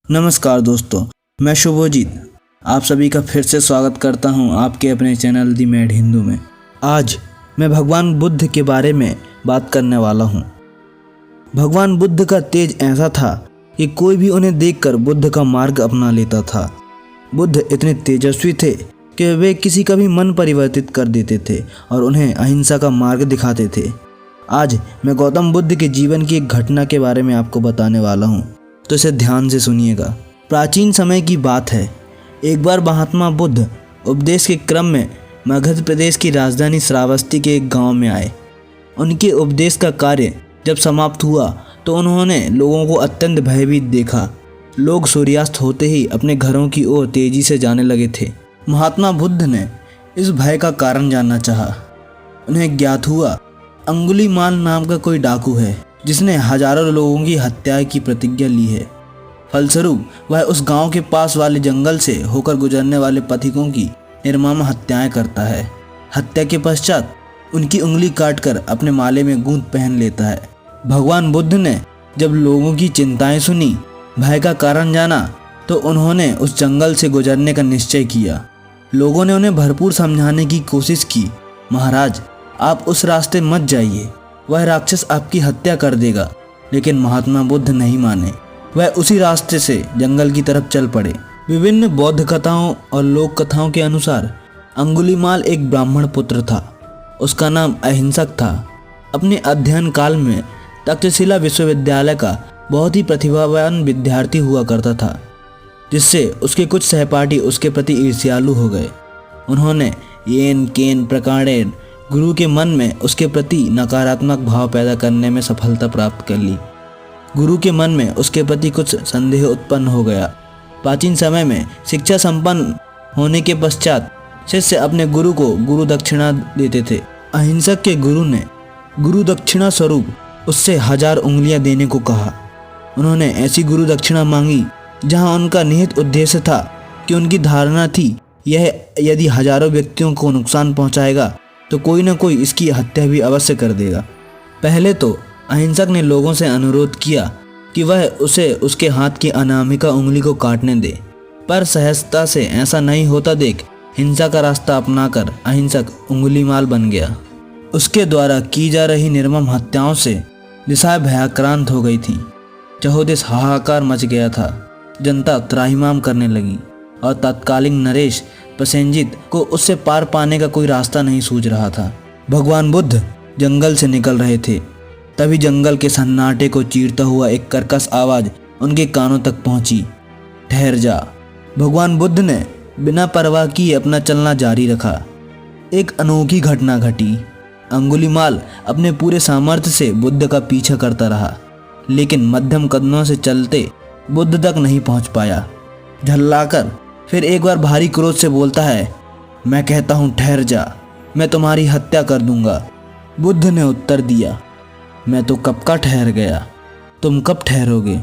नमस्कार दोस्तों, मैं शुभोजीत आप सभी का फिर से स्वागत करता हूं आपके अपने चैनल दी मैड हिंदू में। आज मैं भगवान बुद्ध के बारे में बात करने वाला हूं। भगवान बुद्ध का तेज ऐसा था कि कोई भी उन्हें देखकर बुद्ध का मार्ग अपना लेता था। बुद्ध इतने तेजस्वी थे कि वे किसी का भी मन परिवर्तित कर देते थे और उन्हें अहिंसा का मार्ग दिखाते थे। आज मैं गौतम बुद्ध के जीवन की एक घटना के बारे में आपको बताने वाला हूँ, तो इसे ध्यान से सुनिएगा। प्राचीन समय की बात है। एक बार महात्मा बुद्ध उपदेश के क्रम में मगध प्रदेश की राजधानी श्रावस्ती के एक गांव में आए। उनके उपदेश का कार्य जब समाप्त हुआ तो उन्होंने लोगों को अत्यंत भयभीत देखा। लोग सूर्यास्त होते ही अपने घरों की ओर तेजी से जाने लगे थे। महात्मा बुद्ध ने इस भय का कारण जानना चाहा। उन्हें ज्ञात हुआ अंगुलीमाल नाम का कोई डाकू है जिसने हजारों लोगों की हत्या की प्रतिज्ञा ली है। फलस्वरूप वह उस गांव के पास वाले जंगल से होकर गुजरने वाले पथिकों की निर्मम हत्याएं करता है। हत्या के पश्चात उनकी उंगली काटकर अपने माले में गूंद पहन लेता है। भगवान बुद्ध ने जब लोगों की चिंताएं सुनी, भय का कारण जाना, तो उन्होंने उस जंगल से गुजरने का निश्चय किया। लोगों ने उन्हें भरपूर समझाने की कोशिश की। महाराज, आप उस रास्ते मत जाइए, वह राक्षस आपकी हत्या कर देगा। लेकिन महात्मा बुद्ध नहीं माने। वह उसी रास्ते से जंगल की तरफ चल पड़े। विभिन्न बौद्ध कथाओं और लोक कथाओं के अनुसार अंगुलीमाल एक ब्राह्मण पुत्र था। उसका नाम अहिंसक था। अपने अध्ययन काल में तक्षशिला विश्वविद्यालय का बहुत ही प्रतिभावान विद्यार्थी हुआ करता था, जिससे उसके कुछ सहपाठी उसके प्रति ईर्ष्यालु हो गए। उन्होंने येन केन प्रकारेण गुरु के मन में उसके प्रति नकारात्मक भाव पैदा करने में सफलता प्राप्त कर ली। गुरु के मन में उसके प्रति कुछ संदेह उत्पन्न हो गया। प्राचीन समय में शिक्षा संपन्न होने के पश्चात शिष्य अपने गुरु को गुरु दक्षिणा देते थे। अहिंसक के गुरु ने गुरु दक्षिणा स्वरूप उससे 1000 उंगलियां देने को कहा। उन्होंने ऐसी गुरु दक्षिणा मांगी जहां उनका निहित उद्देश्य था कि उनकी धारणा थी यह यदि हजारों व्यक्तियों को नुकसान पहुंचाएगा तो कोई न कोई इसकी हत्या भी अवश्य कर देगा। पहले तो अहिंसक ने लोगों से अनुरोध किया कि वह उसे उसके हाथ की अनामिका उंगली को काटने दे, पर सहजता से ऐसा नहीं होता देख हिंसा का रास्ता अपनाकर अहिंसक उंगलीमाल बन गया। उसके द्वारा की जा रही निर्मम हत्याओं से दिशाएं भयाक्रांत हो गई थीं। चहुदिश हाहाकार मच गया था। जनता त्राहिमाम करने लगी और तत्कालीन नरेश प्रसेनजित को उससे पार पाने का कोई रास्ता नहीं सूझ रहा था। भगवान बुद्ध जंगल से निकल रहे थे, तभी जंगल के सन्नाटे को चीरता हुआ एक कर्कश आवाज उनके कानों तक पहुंची। ठहर जा। भगवान बुद्ध ने बिना परवाह किए अपना चलना जारी रखा। एक अनोखी घटना घटी। अंगुलीमाल अपने पूरे सामर्थ्य से बुद्ध का पीछा करता रहा, लेकिन मध्यम कदमों से चलते बुद्ध तक नहीं पहुंच पाया। झल्लाकर फिर एक बार भारी क्रोध से बोलता है, मैं कहता हूँ ठहर जा, मैं तुम्हारी हत्या कर दूंगा। बुद्ध ने उत्तर दिया, मैं तो कब का ठहर गया, तुम कब ठहरोगे।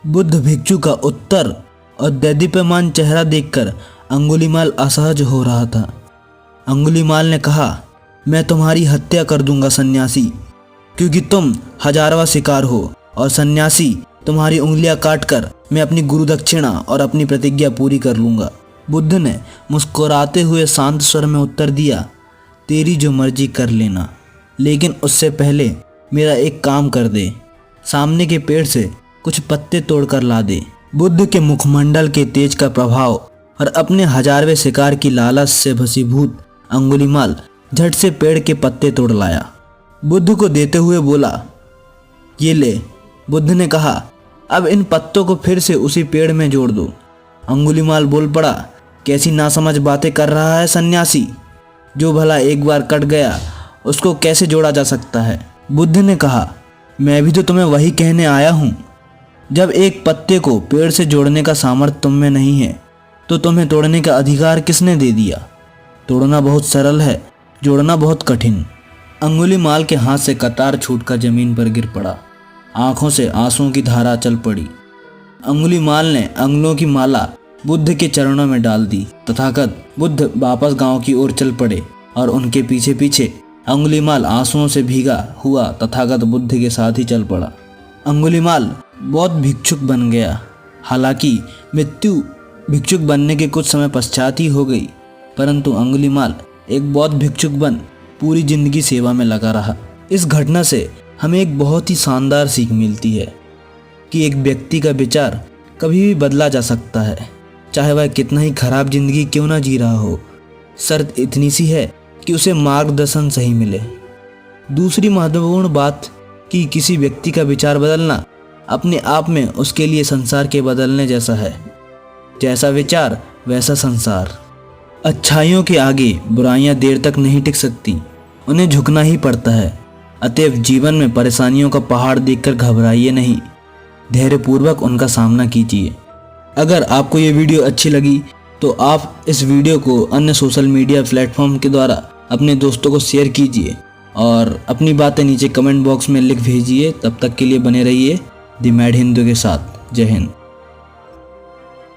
बुद्ध भिक्षु का उत्तर और दैदीप्यमान चेहरा देखकर अंगुलीमाल असहज हो रहा था। अंगुलीमाल ने कहा, मैं तुम्हारी हत्या कर दूंगा सन्यासी, क्योंकि तुम हजारवा शिकार हो, और सन्यासी तुम्हारी उंगलियां काटकर मैं अपनी गुरु दक्षिणा और अपनी प्रतिज्ञा पूरी कर लूँगा। बुद्ध ने मुस्कुराते हुए शांत स्वर में उत्तर दिया, तेरी जो मर्जी कर लेना, लेकिन उससे पहले मेरा एक काम कर दे। सामने के पेड़ से कुछ पत्ते तोड़कर ला दे। बुद्ध के मुखमंडल के तेज का प्रभाव और अपने 1000वें शिकार की लालच से भसीभूत अंगुलीमाल झट से पेड़ के पत्ते तोड़ लाया। बुद्ध को देते हुए बोला, ये ले। बुद्ध ने कहा, अब इन पत्तों को फिर से उसी पेड़ में जोड़ दो। अंगुलीमाल बोल पड़ा, कैसी नासमझ बातें कर रहा है सन्यासी, जो भला एक बार कट गया उसको कैसे जोड़ा जा सकता है। बुद्ध ने कहा, मैं भी तो तुम्हें वही कहने आया हूँ। जब एक पत्ते को पेड़ से जोड़ने का सामर्थ्य तुम में नहीं है तो तुम्हें तोड़ने का अधिकार किसने दे दिया। तोड़ना बहुत सरल है, जोड़ना बहुत कठिन। अंगुलीमाल के हाथ से कतार छूटकर जमीन पर गिर पड़ा। आंखों से आंसुओं की धारा चल पड़ी। अंगुलीमाल ने अंगुलों की माला बुद्ध के चरणों में डाल दी। तथागत बुद्ध वापस गांव की ओर चल पड़े और उनके पीछे पीछे अंगुलीमाल आंसुओं से भीगा हुआ तथागत बुद्ध के साथ ही चल पड़ा। अंगुलीमाल बौद्ध भिक्षुक बन गया। हालांकि मृत्यु भिक्षुक बनने के कुछ समय पश्चात ही हो गई, परंतु अंगुलीमाल एक बौद्ध भिक्षुक बन पूरी जिंदगी सेवा में लगा रहा। इस घटना से हमें एक बहुत ही शानदार सीख मिलती है कि एक व्यक्ति का विचार कभी भी बदला जा सकता है, चाहे वह कितना ही खराब जिंदगी क्यों ना जी रहा हो। शर्त इतनी सी है कि उसे मार्गदर्शन सही मिले। दूसरी महत्वपूर्ण बात कि किसी व्यक्ति का विचार बदलना अपने आप में उसके लिए संसार के बदलने जैसा है। जैसा विचार वैसा संसार। अच्छाइयों के आगे बुराइयां देर तक नहीं टिक सकती, उन्हें झुकना ही पड़ता है। अतएव जीवन में परेशानियों का पहाड़ देखकर घबराइए नहीं, धैर्यपूर्वक उनका सामना कीजिए। अगर आपको ये वीडियो अच्छी लगी तो आप इस वीडियो को अन्य सोशल मीडिया प्लेटफॉर्म के द्वारा अपने दोस्तों को शेयर कीजिए और अपनी बातें नीचे कमेंट बॉक्स में लिख भेजिए। तब तक के लिए बने रहिए द मैड हिंदू के साथ। जय हिंद।